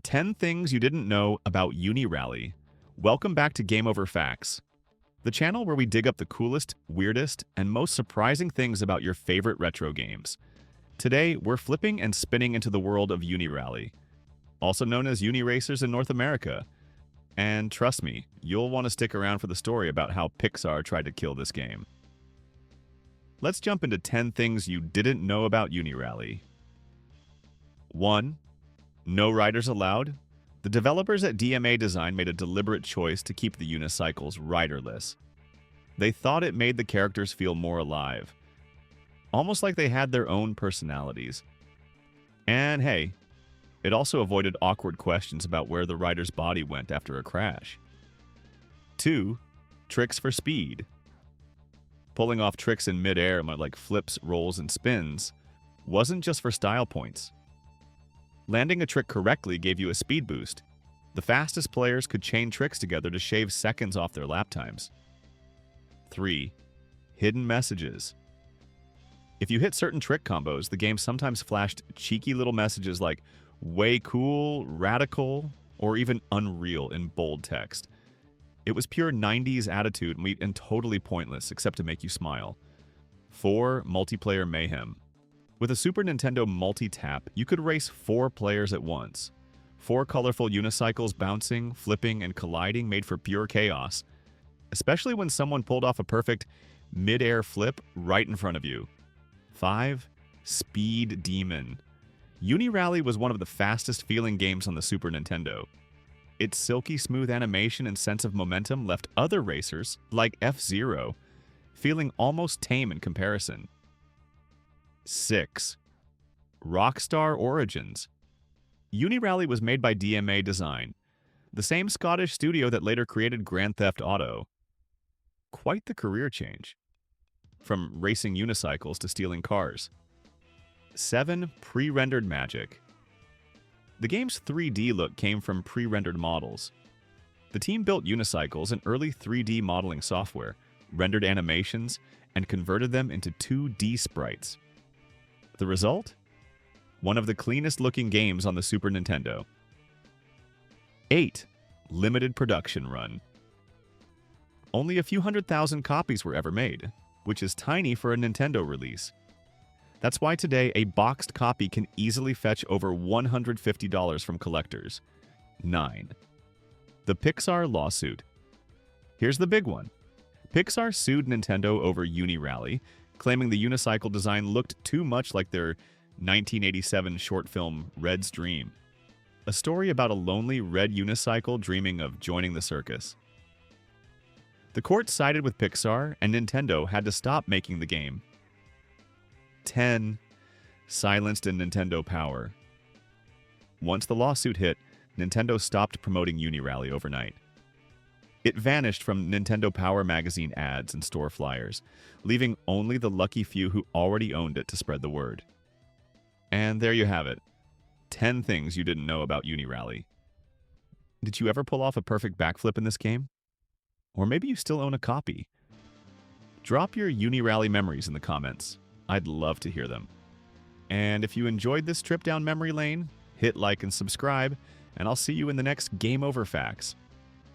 10 Things You Didn't Know About Unirally. Welcome back to Game Over Facts, the channel where we dig up the coolest, weirdest, and most surprising things about your favorite retro games. Today, we're flipping and spinning into the world of Unirally, also known as Uniracers in North America. And trust me, you'll want to stick around for the story about how Pixar tried to kill this game. Let's jump into 10 things you didn't know about Unirally. 1. No riders allowed. The developers at DMA Design made a deliberate choice to keep the unicycles riderless. They thought it made the characters feel more alive, almost like they had their own personalities. And hey, it also avoided awkward questions about where the rider's body went after a crash. 2. Tricks for speed. Pulling off tricks in mid-air like flips, rolls, and spins wasn't just for style points. Landing a trick correctly gave you a speed boost. The fastest players could chain tricks together to shave seconds off their lap times. 3. Hidden messages. If you hit certain trick combos, the game sometimes flashed cheeky little messages like "way cool," "radical," or even "unreal" in bold text. It was pure 90s attitude and totally pointless except to make you smile. 4. Multiplayer mayhem. With a Super Nintendo multi-tap, you could race 4 players at once. 4 colorful unicycles bouncing, flipping, and colliding made for pure chaos, especially when someone pulled off a perfect mid-air flip right in front of you. 5. Speed Demon. Unirally was one of the fastest-feeling games on the Super Nintendo. Its silky smooth animation and sense of momentum left other racers, like F-Zero, feeling almost tame in comparison. 6. Rockstar Origins. Unirally was made by DMA Design, the same Scottish studio that later created Grand Theft Auto. Quite the career change, from racing unicycles to stealing cars. 7. Pre-rendered magic. The game's 3D look came from pre-rendered models. The team built unicycles in early 3D modeling software, rendered animations, and converted them into 2D sprites. The result? One of the cleanest looking games on the Super Nintendo. 8. Limited production run. Only a few 100,000 copies were ever made, which is tiny for a Nintendo release. That's why today a boxed copy can easily fetch over $150 from collectors. 9. The Pixar lawsuit. Here's the big one. Pixar sued Nintendo over Unirally, claiming the unicycle design looked too much like their 1987 short film Red's Dream, a story about a lonely red unicycle dreaming of joining the circus. The court sided with Pixar, and Nintendo had to stop making the game. 10. Silenced in Nintendo power. Once the lawsuit hit, Nintendo stopped promoting Unirally overnight. It vanished from Nintendo Power magazine ads and store flyers, leaving only the lucky few who already owned it to spread the word. And there you have it. 10 things you didn't know about Unirally. Did you ever pull off a perfect backflip in this game? Or maybe you still own a copy? Drop your Unirally memories in the comments. I'd love to hear them. And if you enjoyed this trip down memory lane, hit like and subscribe, and I'll see you in the next Game Over Facts.